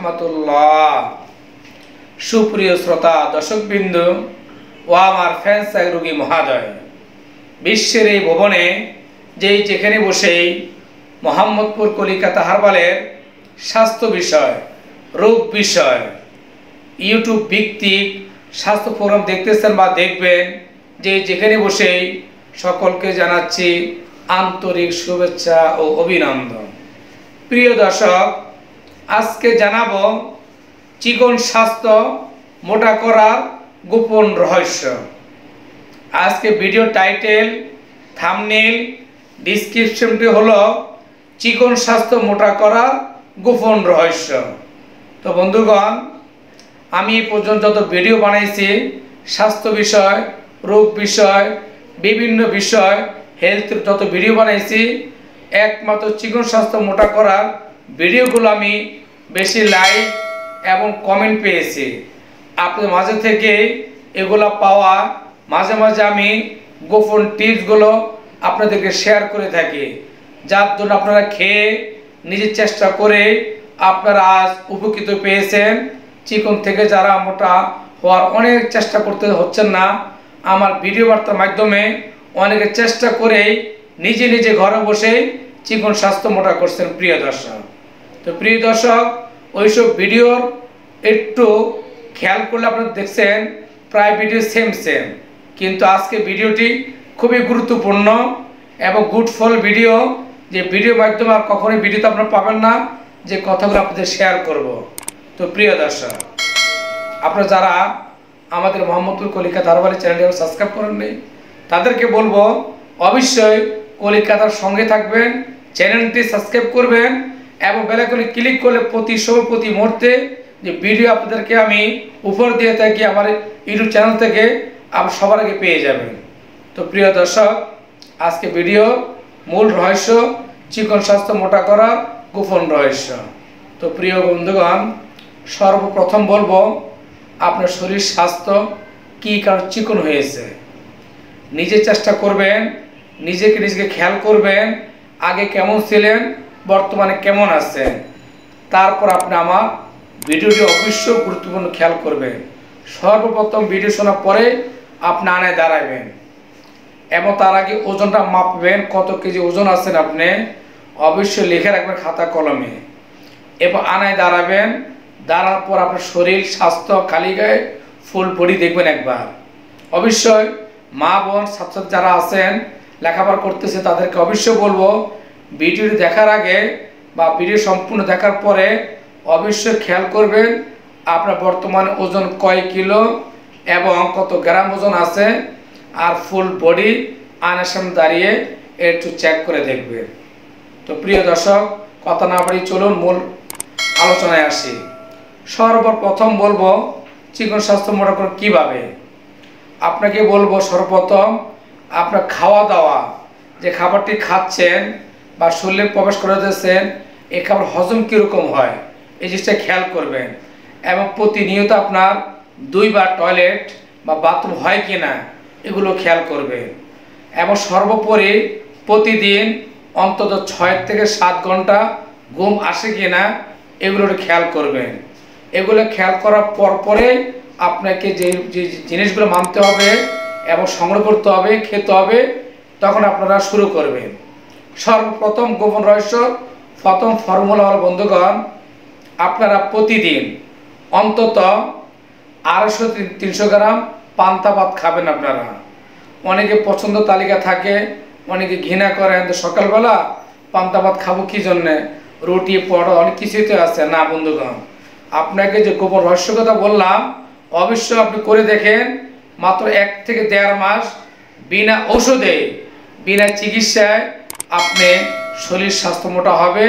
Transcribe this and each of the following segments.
রাহমাতুল্লাহ। সুপ্রিয় শ্রোতা দর্শকবৃন্দ ও আমার ফ্যান্স রোগী মহাদয়, বিশ্বের এই ভবনে যেখানে বসেই মোহাম্মদপুর কলিকাতা হারবালের স্বাস্থ্য বিষয়, রোগ বিষয়, ইউটিউব ভিত্তিক স্বাস্থ্য ফোরাম দেখতেছেন বা দেখবেন, যেখানে বসেই সকলকে জানাচ্ছি আন্তরিক শুভেচ্ছা ও অভিনন্দন। প্রিয় দর্শক, আজকে জানাবো চিকন স্বাস্থ্য মোটা করার গোপন রহস্য। আজকে ভিডিও টাইটেল, থাম্বনেইল, ডিসক্রিপশনটি হলো চিকন স্বাস্থ্য মোটা করার গোপন রহস্য। তো বন্ধুগণ, আমি এই পর্যন্ত যত ভিডিও বানাইছি স্বাস্থ্য বিষয়, রোগ বিষয়, বিভিন্ন বিষয়, হেলথের যত ভিডিও বানাইছি, একমাত্র চিকন স্বাস্থ্য মোটা করার ভিডিওগুলো আমি বেশি লাইক এবং কমেন্ট পেয়েছি। আপনাদের মাঝে থেকে এগুলো পাওয়া, মাঝে মাঝে আমি গোপন টিপসগুলো আপনাদেরকে শেয়ার করে থাকি, যার জন্য আপনারা খেয়ে নিজের চেষ্টা করে আপনারা আজ উপকৃত পেয়েছেন। চিকন থেকে যারা মোটা হওয়ার অনেক চেষ্টা করতে হচ্ছেন না, আমার ভিডিও বার্তার মাধ্যমে অনেকে চেষ্টা করেই নিজে নিজে ঘরে বসেই চিকন স্বাস্থ্য মোটা করছেন। প্রিয় দর্শক, তো প্রিয় দর্শক, ওইসব ভিডিওর একটু খেয়াল করলে আপনারা দেখছেন প্রায় ভিডিও সেম, কিন্তু আজকে ভিডিওটি খুবই গুরুত্বপূর্ণ এবং গুডফুল ভিডিও, যে ভিডিওর মাধ্যমে আর কখনোই ভিডিওতে আপনারা পাবেন না, যে কথাগুলো আপনাদের শেয়ার করব। তো প্রিয় দর্শক, আপনারা যারা আমাদের মোহাম্মদপুর কলিকাতা হারবালের চ্যানেলটি সাবস্ক্রাইব করেননি, তাদেরকে বলবো অবশ্যই কলিকাতার সঙ্গে থাকবেন, চ্যানেলটি সাবস্ক্রাইব করবেন এবং বেল আইকনে ক্লিক করলে প্রতি মুহূর্তে যে ভিডিও আপনাদেরকে আমি উপহার দিয়ে থাকি আমার ইউটিউব চ্যানেল থেকে, আপনি সবার আগে পেয়ে যাবেন। তো প্রিয় দর্শক, আজকে ভিডিও মূল রহস্য চিকন স্বাস্থ্য মোটা করার গোপন রহস্য। তো প্রিয় বন্ধুগণ, সর্বপ্রথম বলবো আপনার শরীর স্বাস্থ্য কী কারণ চিকন হয়েছে। নিজে চেষ্টা করবেন, নিজেকে খেয়াল করবেন, আগে কেমন ছিলেন, বর্তমানে কেমন আছেন। তারপর আপনি আমার ভিডিওটি অবশ্যই গুরুত্বপূর্ণ খেয়াল করবেন। সর্বপ্রথম ভিডিও শোনার পরে আপনি আনায় দাঁড়াবেন এবং তার আগে ওজনটা মাপবেন, কত কেজি ওজন আছেন আপনি অবশ্যই লিখে রাখবেন খাতা কলমে। এবার আনায় দাঁড়াবেন, দাঁড়ানোর পর আপনার শরীর স্বাস্থ্য খালি গায়ে ফুল বডি দেখবেন একবার। অবশ্যই মা বোন ছাত্রছাত্রী যারা আছেন লেখাপড়া করতেছে তাদেরকে অবশ্যই বলবো ভিডিওটি দেখার আগে বা ভিডিও সম্পূর্ণ দেখার পরে অবশ্যই খেয়াল করবেন আপনার বর্তমানে ওজন কয় কিলো এবং কত গ্রাম ওজন আছে, আর ফুল বডি আয়নার সামনে দাঁড়িয়ে একটু চেক করে দেখবেন। তো প্রিয় দর্শক, কথা না বাড়ি চলুন মূল আলোচনায় আসি। সর্বপ্রথম বলবো চিকন স্বাস্থ্য মোটা করা কীভাবে। আপনাকে বলবো সর্বপ্রথম আপনার খাওয়া দাওয়া, যে খাবারটি খাচ্ছেন বা শরীরে প্রবেশ করে দিচ্ছেন, এই খাবার হজম কীরকম হয় এই জিনিসটা খেয়াল করবেন এবং প্রতিনিয়ত আপনার 2 বার টয়লেট বা বাথরুম হয় কি না এগুলো খেয়াল করবেন এবং সর্বোপরি প্রতিদিন অন্তত 6 থেকে 7 ঘন্টা ঘুম আসে কি না এগুলো খেয়াল করবেন। এগুলো খেয়াল করার পরে আপনাকে যে জিনিসগুলো মানতে হবে এবং সংগ্রহ করতে হবে, খেতে হবে, তখন আপনারা শুরু করবেন। সর্বপ্রথম গোপন রহস্য, প্রথম ফর্মুলা হল বন্ধুগণ, আপনারা প্রতিদিন অন্তত 250-300 গ্রাম পান্তা ভাত খাবেন। আপনারা অনেকে পছন্দ তালিকা থাকে, অনেকে ঘৃণা করেন, তো সকালবেলা পান্তা ভাত খাবো কী জন্যে, রুটি পরোটা অনেক কিছুই তো আছে না। বন্ধুগণ, আপনাকে যে গোপন রহস্য কথা বললাম অবশ্যই আপনি করে দেখেন, মাত্র 1 থেকে 1.5 মাস বিনা ঔষধে বিনা চিকিৎসায় আপনি শরীর স্বাস্থ্য মোটা হবে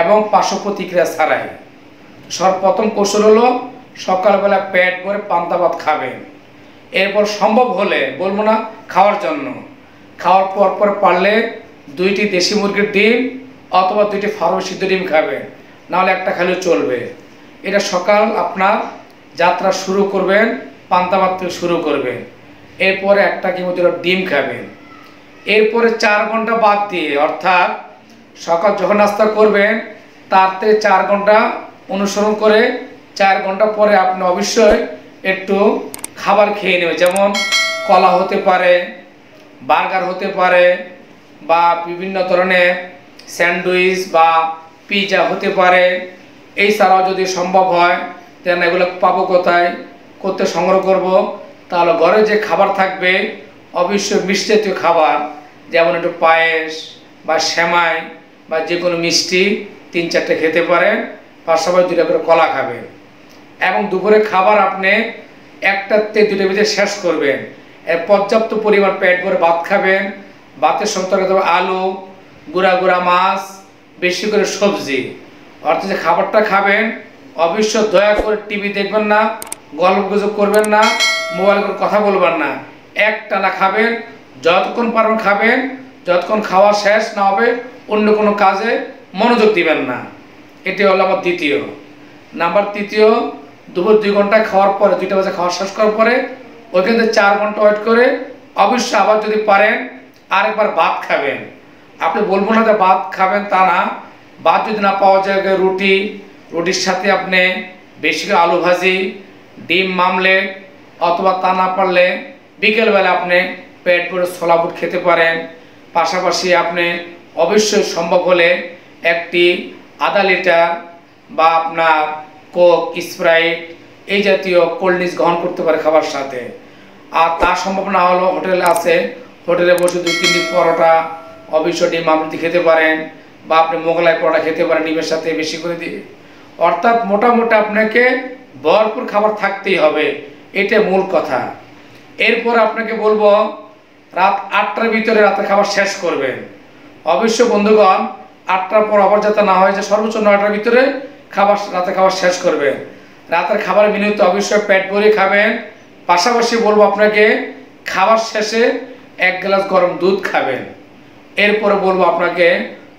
এবং পার্শ্ব প্রতিক্রিয়া ছাড়াই। সর্বপ্রথম কৌশল হলো সকালবেলা পেট ভরে পান্তা ভাত খাবেন। এরপর সম্ভব হলে, বলবো না খাওয়ার জন্য, খাওয়ার পর পারলে 2টি দেশি মুরগির ডিম অথবা 2টি ফার্মে সিদ্ধ ডিম খাবেন, নাহলে একটা খেলেও চলবে। এটা সকাল আপনার যাত্রা শুরু করবেন, পান্তা ভাত থেকে শুরু করবেন। এরপরে 1টা কিংবা 2টা ডিম খাবেন। এরপরে 4 ঘন্টা বাদ দিয়ে, অর্থাৎ সকাল যখন নাস্তা করবেন তার থেকে 4 ঘন্টা অনুসরণ করে 4 ঘন্টা পরে আপনি অবশ্যই একটু খাবার খেয়ে নেবেন। যেমন কলা হতে পারে, বার্গার হতে পারে, বা বিভিন্ন ধরনের স্যান্ডউইচ বা পিৎজা হতে পারে। এই ছাড়াও যদি সম্ভব হয় তাহলে এগুলো পাবো কোথায়, করতে সংগ্রহ করব। তাহলে ঘরে যে খাবার থাকবে অবশ্যই মিষ্টি জাতীয় খাবার, যেমন একটু পায়েস বা সেমাই বা যে কোনো মিষ্টি 3-4টে খেতে পারেন, পাশাপাশি 2টা করে কলা খাবেন। এবং দুপুরে খাবার আপনি 1টার থেকে 2টার ভিতরে শেষ করবেন। পর্যাপ্ত পরিমাণ পেট ভরে ভাত খাবেন। ভাতের সঙ্গে তরকারি, আলু, গুঁড়া মাছ, বেশি করে সবজি। অর্থাৎ যে খাবারটা খাবেন অবশ্যই দয়া করে টিভি দেখবেন না, গল্পগুজব করবেন না, মোবাইলে করে কথা বলবেন না। একটানা খাবেন, যতক্ষণ পারবেন খাবেন, যতক্ষণ খাওয়া শেষ না হবে অন্য কোনো কাজে মনোযোগ দিবেন না। এটি হলো আমার দ্বিতীয় নাম্বার। তৃতীয়, দুপুর 2 ঘন্টা খাওয়ার পরে, 2টা বাজে খাওয়া শেষ করার পরে ওইখান থেকে 4 ঘন্টা ওয়েট করে অবশ্যই আবার যদি পারেন আরেকবার ভাত খাবেন। আপনি বলবো না যে ভাত খাবেন তা না, ভাত যদি না পাওয়া যায় রুটির সাথে আপনি বেশি করে আলু ভাজি, ডিম মামলেট, অথবা তা না পারলে বিকেলবেলা আপনি পেট ভরে ছোলা বুট খেতে পারেন। পাশাপাশি আপনি অবশ্যই সম্ভব হলে একটি আধা লিটার বা আপনার কোক, স্প্রাইট এই জাতীয় কোল্ড ড্রিঙ্কস গ্রহণ করতে পারে খাবার সাথে। আর তা সম্ভব না হলো হোটেলে আছে, হোটেলে বসে 2-3টি পরোটা অবশ্যই ডিম আমলেট খেতে পারেন, বা আপনি মোগলাই পরোটা খেতে পারেন ডিমের সাথে বেশি করে দিয়ে। অর্থাৎ মোটামুটি আপনাকে ভরপুর খাবার থাকতেই হবে, এটা মূল কথা। এরপর আপনাকে বলবো রাত 8টার ভিতরে রাতের খাবার শেষ করবেন। অবশ্য বন্ধুগণ 8টার পর আবার যাতে না হয়, যে সর্বোচ্চ 9টার ভিতরে রাতের খাবার শেষ করবেন। রাতের খাবারের মেনুতে অবশ্যই পেট ভরে খাবেন। পাশাপাশি বলবো আপনাকে খাবার শেষে 1 গ্লাস গরম দুধ খাবেন। এরপরে বলবো আপনাকে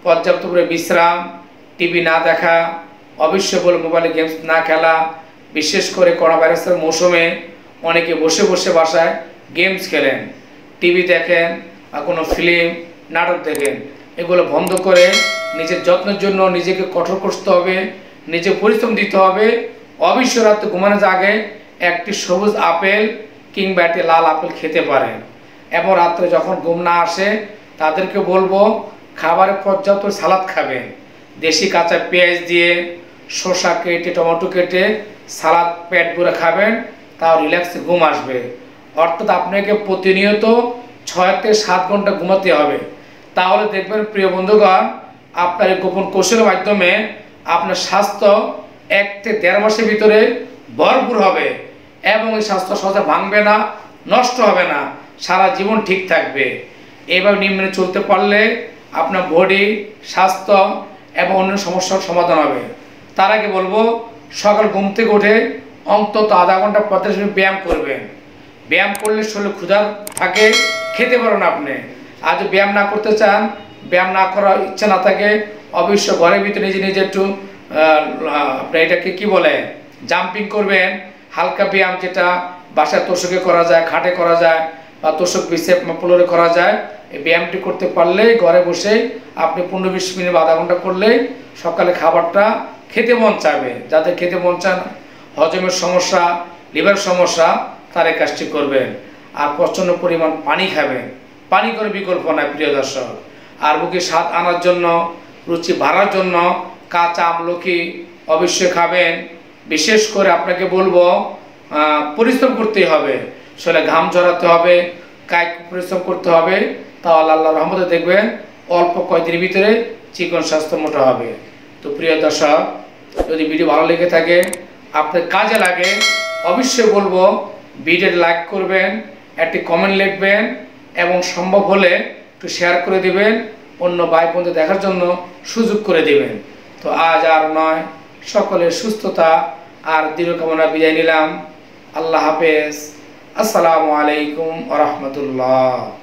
পর্যাপ্ত করে বিশ্রাম, টিভি না দেখা, অবশ্যই বলবো মোবাইলে গেমস না খেলা। বিশেষ করে করোনা ভাইরাসের মৌসুমে অনেকে বসে বসে বাসায় গেমস খেলেন, টিভি দেখেন বা কোনো ফিল্ম নাটক দেখেন। এগুলো বন্ধ করে নিজের যত্নের জন্য নিজেকে কঠোর করতে হবে, নিজে পরিশ্রম দিতে হবে। অবশ্যই রাতে ঘুমানোর আগে একটি সবুজ আপেল কিংবা একটি লাল আপেল খেতে পারেন। এবং রাত্রে যখন ঘুম না আসে তাদেরকে বলবো খাবারে পর্যাপ্ত সালাদ খাবেন। দেশি কাঁচা পেঁয়াজ দিয়ে, শসা কেটে, টমেটো কেটে সালাদ পেট ভরে খাবেন, তাও রিল্যাক্সে ঘুম আসবে। অর্থাৎ আপনাকে প্রতিনিয়ত 6 থেকে 7 ঘন্টা ঘুমাতে হবে। তাহলে দেখবেন প্রিয় বন্ধুগণ, আপনার এই গোপন কৌশলের মাধ্যমে আপনার স্বাস্থ্য 1 থেকে 1.5 মাসের ভিতরে ভরপুর হবে, এবং এই স্বাস্থ্য সহজে ভাঙবে না, নষ্ট হবে না, সারা জীবন ঠিক থাকবে। এইভাবে নিয়মে চলতে পারলে আপনার বডি, স্বাস্থ্য এবং অন্য সমস্যার সমাধান হবে। তার আগে বলবো সকাল ঘুম থেকে উঠে অন্তত আধা ঘন্টা 45 মিনিট ব্যায়াম করবেন। ব্যায়াম করলে শরীরে ক্ষুধা থাকে, খেতে পারেন আপনি। আর যদি ব্যায়াম না করতে চান, ব্যায়াম না করার ইচ্ছা না থাকে, অবশ্যই ঘরের ভিতরে নিজে নিজে একটু আপনি এটাকে কি বলে জাম্পিং করবেন। হালকা ব্যায়াম যেটা বাসায় তোষকে করা যায়, খাটে করা যায়, বা তোষক বিছে ফ্লোরে করা যায়। এই ব্যায়ামটি করতে পারলেই ঘরে বসে আপনি 15-20 মিনিট বা আধা ঘন্টা করলেই সকালে খাবারটা খেতে মন চাবে। যাদের খেতে মন চান, হজমের সমস্যা, লিভার সমস্যা, তার এই কাজটি করবেন। আর প্রচণ্ড পরিমাণ পানি খাবেন। পানি করে বিকল্প নয় প্রিয় দর্শক। আর বুকে স্বাদ আনার জন্য, রুচি বাড়ার জন্য কাঁচা আমলকি অবশ্যই খাবেন। বিশেষ করে আপনাকে বলবো পরিশ্রম করতেই হবে, শরীরে ঘাম ঝরাতে হবে, কায়িক পরিশ্রম করতে হবে। তাহলে আল্লাহর রহমতে দেখবেন অল্প কয়েকদিনের ভিতরে চিকন স্বাস্থ্য মোটা হবে। তো প্রিয় দর্শক, যদি ভিডিও ভালো লেগে থাকে, আপনার কাজে লাগে, অবশ্যই বলবো ভিডিওটি লাইক করবেন, একটি কমেন্ট লিখবেন, এবং সম্ভব হলে একটু শেয়ার করে দিবেন, অন্য ভাই বোনদের দেখার জন্য সুযোগ করে দিবেন। তো আজ আর নয়, সকলের সুস্থতা আর দীর্ঘকামনা বিদায় নিলাম। আল্লাহ হাফেজ। আসসালামু আলাইকুম ওয়া রাহমাতুল্লাহ।